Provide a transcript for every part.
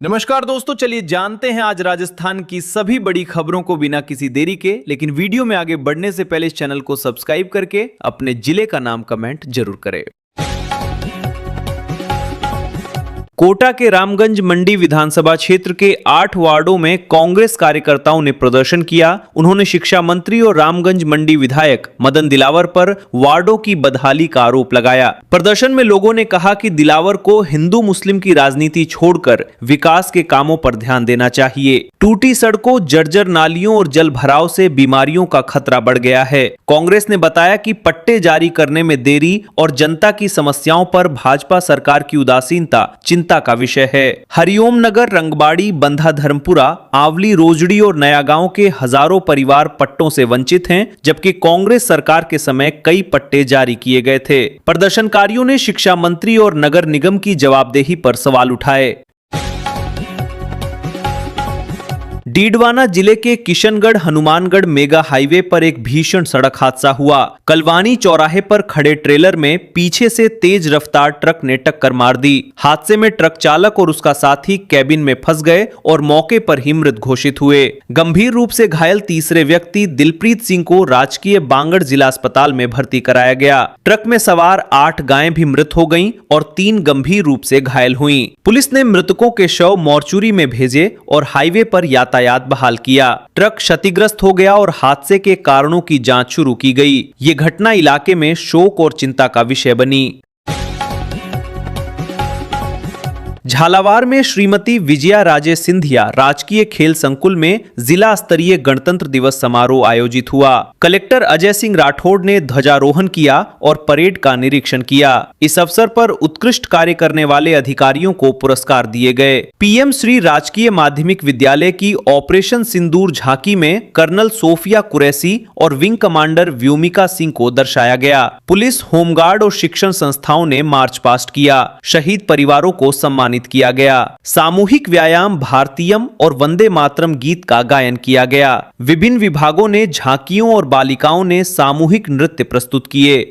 नमस्कार दोस्तों, चलिए जानते हैं आज राजस्थान की सभी बड़ी खबरों को बिना किसी देरी के। लेकिन वीडियो में आगे बढ़ने से पहले इस चैनल को सब्सक्राइब करके अपने जिले का नाम कमेंट जरूर करें। कोटा के रामगंज मंडी विधानसभा क्षेत्र के 8 वार्डों में कांग्रेस कार्यकर्ताओं ने प्रदर्शन किया। उन्होंने शिक्षा मंत्री और रामगंज मंडी विधायक मदन दिलावर पर वार्डों की बदहाली का आरोप लगाया। प्रदर्शन में लोगों ने कहा कि दिलावर को हिंदू मुस्लिम की राजनीति छोड़कर विकास के कामों पर ध्यान देना चाहिए। टूटी सड़कों, जर्जर नालियों और जल भराव से बीमारियों का खतरा बढ़ गया है। कांग्रेस ने बताया कि पट्टे जारी करने में देरी और जनता की समस्याओं पर भाजपा सरकार की उदासीनता चिंता का विषय है। हरिओम नगर, रंगबाड़ी, बंधा धर्मपुरा, आवली, रोजड़ी और नया गांव के हजारों परिवार पट्टों से वंचित हैं, जबकि कांग्रेस सरकार के समय कई पट्टे जारी किए गए थे। प्रदर्शनकारियों ने शिक्षा मंत्री और नगर निगम की जवाबदेही पर सवाल उठाए। डीडवाना जिले के किशनगढ़ हनुमानगढ़ मेगा हाईवे पर एक भीषण सड़क हादसा हुआ। कलवानी चौराहे पर खड़े ट्रेलर में पीछे से तेज रफ्तार ट्रक ने टक्कर मार दी। हादसे में ट्रक चालक और उसका साथी कैबिन में फंस गए और मौके पर ही मृत घोषित हुए। गंभीर रूप से घायल तीसरे व्यक्ति दिलप्रीत सिंह को राजकीय बांगड़ जिला अस्पताल में भर्ती कराया गया। ट्रक में सवार 8 गायें भी मृत हो गईं और 3 गंभीर रूप से घायल हुईं। पुलिस ने मृतकों के शव मोर्चुरी में भेजे और हाईवे पर यातायात बहाल किया। ट्रक क्षतिग्रस्त हो गया और हादसे के कारणों की जांच शुरू की गई। ये घटना इलाके में शोक और चिंता का विषय बनी। झालावाड़ में श्रीमती विजया राजे सिंधिया राजकीय खेल संकुल में जिला स्तरीय गणतंत्र दिवस समारोह आयोजित हुआ। कलेक्टर अजय सिंह राठौड़ ने ध्वजारोहण किया और परेड का निरीक्षण किया। इस अवसर पर उत्कृष्ट कार्य करने वाले अधिकारियों को पुरस्कार दिए गए। पीएम श्री राजकीय माध्यमिक विद्यालय की ऑपरेशन सिंदूर झांकी में कर्नल सोफिया कुरैशी और विंग कमांडर व्योमिका सिंह को दर्शाया गया। पुलिस, होमगार्ड और शिक्षण संस्थाओं ने मार्च पास्ट किया। शहीद परिवारों को सम्मानित किया गया। सामूहिक व्यायाम, भारतीयम और वंदे मातरम गीत का गायन किया गया। विभिन्न विभागों ने झांकियों और बालिकाओं ने सामूहिक नृत्य प्रस्तुत किए।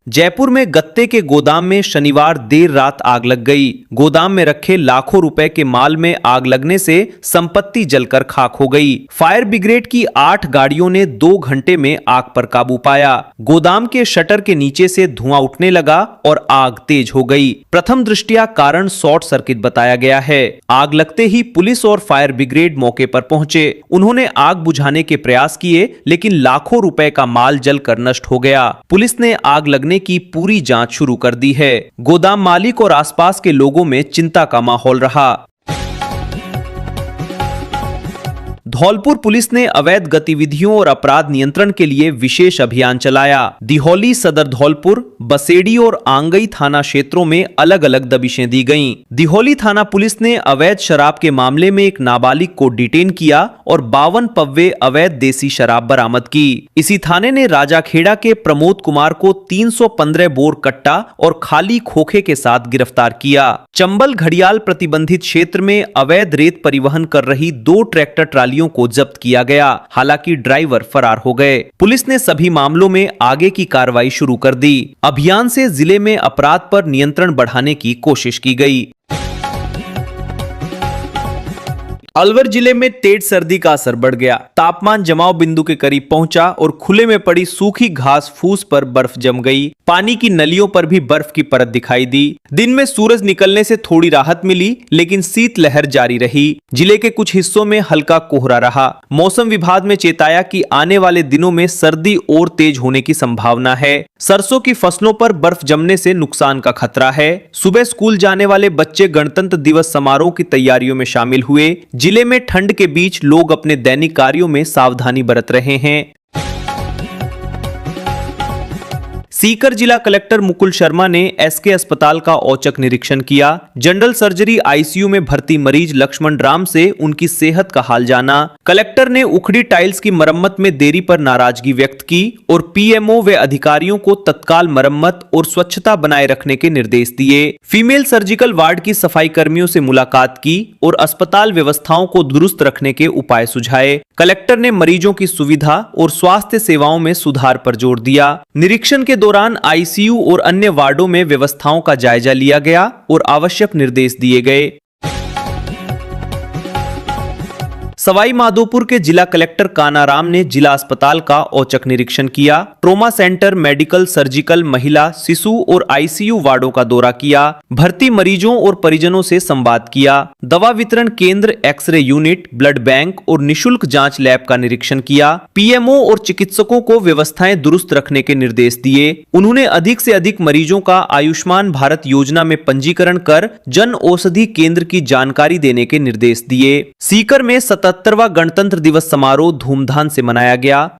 जयपुर में गत्ते के गोदाम में शनिवार देर रात आग लग गई। गोदाम में रखे लाखों रुपए के माल में आग लगने से संपत्ति जलकर खाक हो गई। फायर ब्रिगेड की 8 गाड़ियों ने 2 घंटे में आग पर काबू पाया। गोदाम के शटर के नीचे से धुआं उठने लगा और आग तेज हो गई। प्रथम दृष्टया कारण शॉर्ट सर्किट बताया गया है। आग लगते ही पुलिस और फायर ब्रिगेड मौके पर पहुंचे। उन्होंने आग बुझाने के प्रयास किए, लेकिन लाखों रुपए का माल जलकर नष्ट हो गया। पुलिस ने आग लगने की पूरी जांच शुरू कर दी है। गोदाम मालिक और आसपास के लोगों में चिंता का माहौल रहा। धौलपुर पुलिस ने अवैध गतिविधियों और अपराध नियंत्रण के लिए विशेष अभियान चलाया। दिहौली, सदर धौलपुर, बसेड़ी और आंगई थाना क्षेत्रों में अलग अलग दबिशें दी गईं। दिहौली थाना पुलिस ने अवैध शराब के मामले में एक नाबालिग को डिटेन किया और 52 पव्वे अवैध देसी शराब बरामद की। इसी थाने ने राजाखेड़ा के प्रमोद कुमार को 315 बोर कट्टा और खाली खोखे के साथ गिरफ्तार किया। चंबल घड़ियाल प्रतिबंधित क्षेत्र में अवैध रेत परिवहन कर रही 2 ट्रैक्टर ट्रालियों को जब्त किया गया। हालांकि ड्राइवर फरार हो गए। पुलिस ने सभी मामलों में आगे की कार्रवाई शुरू कर दी। अभियान से जिले में अपराध पर नियंत्रण बढ़ाने की कोशिश की गई। अलवर जिले में तेज सर्दी का असर बढ़ गया। तापमान जमाव बिंदु के करीब पहुंचा और खुले में पड़ी सूखी घास फूस पर बर्फ जम गई। पानी की नलियों पर भी बर्फ की परत दिखाई दी। दिन में सूरज निकलने से थोड़ी राहत मिली, लेकिन शीतलहर जारी रही। जिले के कुछ हिस्सों में हल्का कोहरा रहा। मौसम विभाग ने चेताया कि आने वाले दिनों में सर्दी और तेज होने की संभावना है। सरसों की फसलों पर बर्फ जमने से नुकसान का खतरा है। सुबह स्कूल जाने वाले बच्चे गणतंत्र दिवस समारोह की तैयारियों में शामिल हुए। जिले में ठंड के बीच लोग अपने दैनिक कार्यों में सावधानी बरत रहे हैं। सीकर जिला कलेक्टर मुकुल शर्मा ने एसके अस्पताल का औचक निरीक्षण किया। जनरल सर्जरी आईसीयू में भर्ती मरीज लक्ष्मण राम से उनकी सेहत का हाल जाना। कलेक्टर ने उखड़ी टाइल्स की मरम्मत में देरी पर नाराजगी व्यक्त की और पीएमओ व अधिकारियों को तत्काल मरम्मत और स्वच्छता बनाए रखने के निर्देश दिए। फीमेल सर्जिकल वार्ड की सफाई कर्मियों से मुलाकात की और अस्पताल व्यवस्थाओं को दुरुस्त रखने के उपाय सुझाए। कलेक्टर ने मरीजों की सुविधा और स्वास्थ्य सेवाओं में सुधार पर जोर दिया। निरीक्षण के दौरान दौरान आईसीयू और अन्य वार्डों में व्यवस्थाओं का जायजा लिया गया और आवश्यक निर्देश दिए गए। सवाई माधोपुर के जिला कलेक्टर कानाराम ने जिला अस्पताल का औचक निरीक्षण किया। ट्रोमा सेंटर, मेडिकल, सर्जिकल, महिला, शिशु और आईसीयू वार्डों का दौरा किया। भर्ती मरीजों और परिजनों से संवाद किया। दवा वितरण केंद्र, एक्सरे यूनिट, ब्लड बैंक और निशुल्क जांच लैब का निरीक्षण किया। पीएमओ और चिकित्सकों को व्यवस्थाएं दुरुस्त रखने के निर्देश दिए। उन्होंने अधिक से अधिक मरीजों का आयुष्मान भारत योजना में पंजीकरण कर जन औषधि केंद्र की जानकारी देने के निर्देश दिए। सीकर में 77वां गणतंत्र दिवस समारोह धूमधाम से मनाया गया।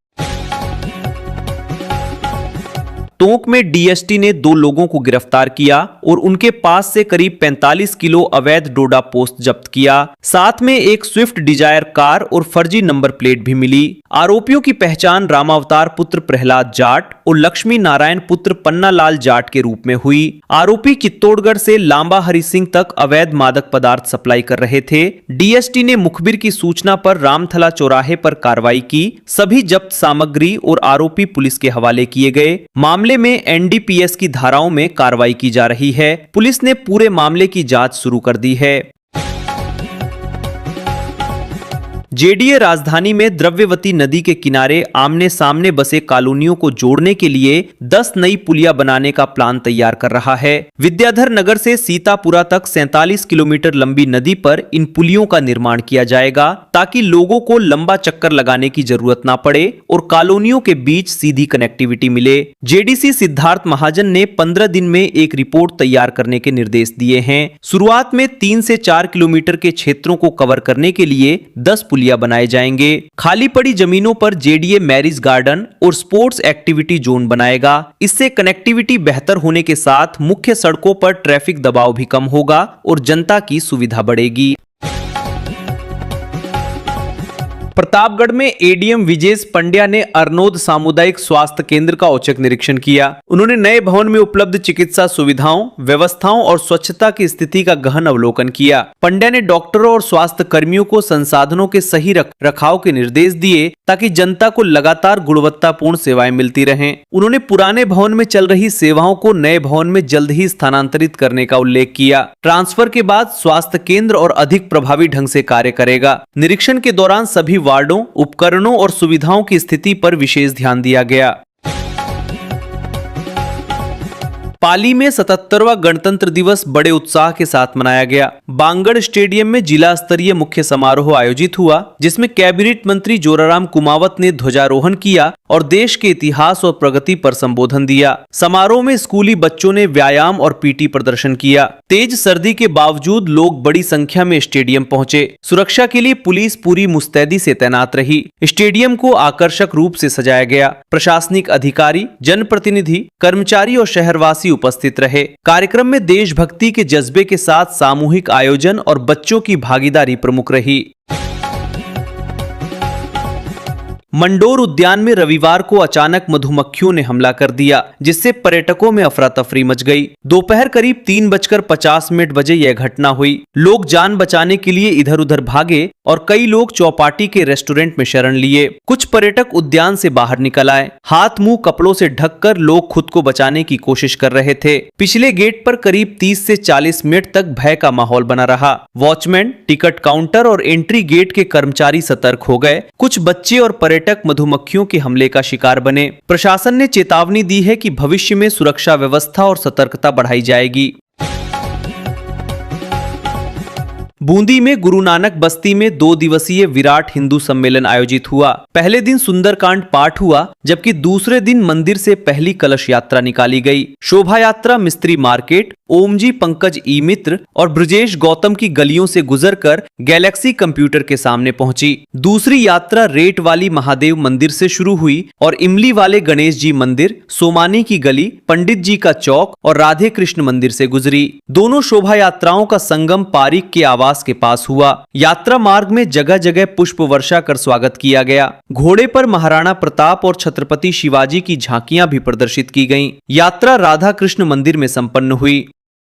टोंक में डीएसटी ने 2 लोगों को गिरफ्तार किया और उनके पास से करीब 45 किलो अवैध डोडा पोस्ट जब्त किया। साथ में एक स्विफ्ट डिजायर कार और फर्जी नंबर प्लेट भी मिली। आरोपियों की पहचान रामावतार पुत्र प्रहलाद जाट और लक्ष्मी नारायण पुत्र पन्नालाल जाट के रूप में हुई। आरोपी चित्तौड़गढ़ से लांबा हरि सिंह तक अवैध मादक पदार्थ सप्लाई कर रहे थे। डीएसटी ने मुखबिर की सूचना पर रामथला चौराहे पर कार्रवाई की। सभी जब्त सामग्री और आरोपी पुलिस के हवाले किए गए। मामले में एनडीपीएस की धाराओं में कार्रवाई की जा रही है। पुलिस ने पूरे मामले की जांच शुरू कर दी है। जेडीए राजधानी में द्रव्यवती नदी के किनारे आमने सामने बसे कॉलोनियों को जोड़ने के लिए 10 नई पुलियां बनाने का प्लान तैयार कर रहा है। विद्याधर नगर से सीतापुरा तक 47 किलोमीटर लंबी नदी पर इन पुलियों का निर्माण किया जाएगा ताकि लोगों को लंबा चक्कर लगाने की जरूरत ना पड़े और कॉलोनियों के बीच सीधी कनेक्टिविटी मिले। जेडीसी सिद्धार्थ महाजन ने 15 दिन में एक रिपोर्ट तैयार करने के निर्देश दिए हैं। शुरुआत में 3 से 4 किलोमीटर के क्षेत्रों को कवर करने के लिए 10 पुलियां बनाए जाएंगे। खाली पड़ी जमीनों पर जेडीए मैरिज गार्डन और स्पोर्ट्स एक्टिविटी जोन बनाएगा। इससे कनेक्टिविटी बेहतर होने के साथ मुख्य सड़कों पर ट्रैफिक दबाव भी कम होगा और जनता की सुविधा बढ़ेगी। प्रतापगढ़ में एडीएम विजेश पंड्या ने अर्नोद सामुदायिक स्वास्थ्य केंद्र का औचक निरीक्षण किया। उन्होंने नए भवन में उपलब्ध चिकित्सा सुविधाओं, व्यवस्थाओं और स्वच्छता की स्थिति का गहन अवलोकन किया। पंड्या ने डॉक्टरों और स्वास्थ्य कर्मियों को संसाधनों के सही रखाव के निर्देश दिए ताकि जनता को लगातार गुणवत्तापूर्ण सेवाएं मिलती रहें। उन्होंने पुराने भवन में चल रही सेवाओं को नए भवन में जल्द ही स्थानांतरित करने का उल्लेख किया। ट्रांसफर के बाद स्वास्थ्य केंद्र और अधिक प्रभावी ढंग से कार्य करेगा। निरीक्षण के दौरान सभी वार्डों, उपकरणों और सुविधाओं की स्थिति पर विशेष ध्यान दिया गया। पाली में 77वां गणतंत्र दिवस बड़े उत्साह के साथ मनाया गया। बांगड़ स्टेडियम में जिला स्तरीय मुख्य समारोह आयोजित हुआ, जिसमें कैबिनेट मंत्री जोराराम कुमावत ने ध्वजारोहण किया और देश के इतिहास और प्रगति पर संबोधन दिया। समारोह में स्कूली बच्चों ने व्यायाम और पीटी प्रदर्शन किया। तेज सर्दी के बावजूद लोग बड़ी संख्या में स्टेडियम पहुंचे। सुरक्षा के लिए पुलिस पूरी मुस्तैदी से तैनात रही। स्टेडियम को आकर्षक रूप से सजाया गया। प्रशासनिक अधिकारी, जनप्रतिनिधि, कर्मचारी और शहरवासी उपस्थित रहे। कार्यक्रम में देशभक्ति के जज्बे के साथ सामूहिक आयोजन और बच्चों की भागीदारी प्रमुख रही। मंडोर उद्यान में रविवार को अचानक मधुमक्खियों ने हमला कर दिया, जिससे पर्यटकों में अफरा तफरी मच गई। दोपहर करीब 3:50 बजे यह घटना हुई। लोग जान बचाने के लिए इधर उधर भागे और कई लोग चौपाटी के रेस्टोरेंट में शरण लिए। कुछ पर्यटक उद्यान से बाहर निकल आए। हाथ मुंह कपड़ों से ढककर लोग खुद को बचाने की कोशिश कर रहे थे। पिछले गेट पर करीब 30 से 40 मिनट तक भय का माहौल बना रहा। वॉचमैन, टिकट काउंटर और एंट्री गेट के कर्मचारी सतर्क हो गए। कुछ बच्चे और पर्यटक मधुमक्खियों के हमले का शिकार बने। प्रशासन ने चेतावनी दी है कि भविष्य में सुरक्षा व्यवस्था और सतर्कता बढ़ाई जाएगी। बूंदी में गुरु नानक बस्ती में 2 दिवसीय विराट हिंदू सम्मेलन आयोजित हुआ। पहले दिन सुंदरकांड पाठ हुआ, जबकि दूसरे दिन मंदिर से पहली कलश यात्रा निकाली गई। शोभा यात्रा मिस्त्री मार्केट, ओमजी पंकज ई मित्र और ब्रजेश गौतम की गलियों से गुजरकर गैलेक्सी कंप्यूटर के सामने पहुंची। दूसरी यात्रा रेट वाली महादेव मंदिर से शुरू हुई और इमली वाले गणेश जी मंदिर, सोमानी की गली, पंडित जी का चौक और राधे कृष्ण मंदिर से गुजरी। दोनों शोभा यात्राओं का संगम पारिक के आवास के पास हुआ। यात्रा मार्ग में जगह जगह पुष्प वर्षा कर स्वागत किया गया। घोड़े पर महाराणा प्रताप और छत्रपति शिवाजी की झांकियां भी प्रदर्शित की गईं। यात्रा राधा कृष्ण मंदिर में संपन्न हुई।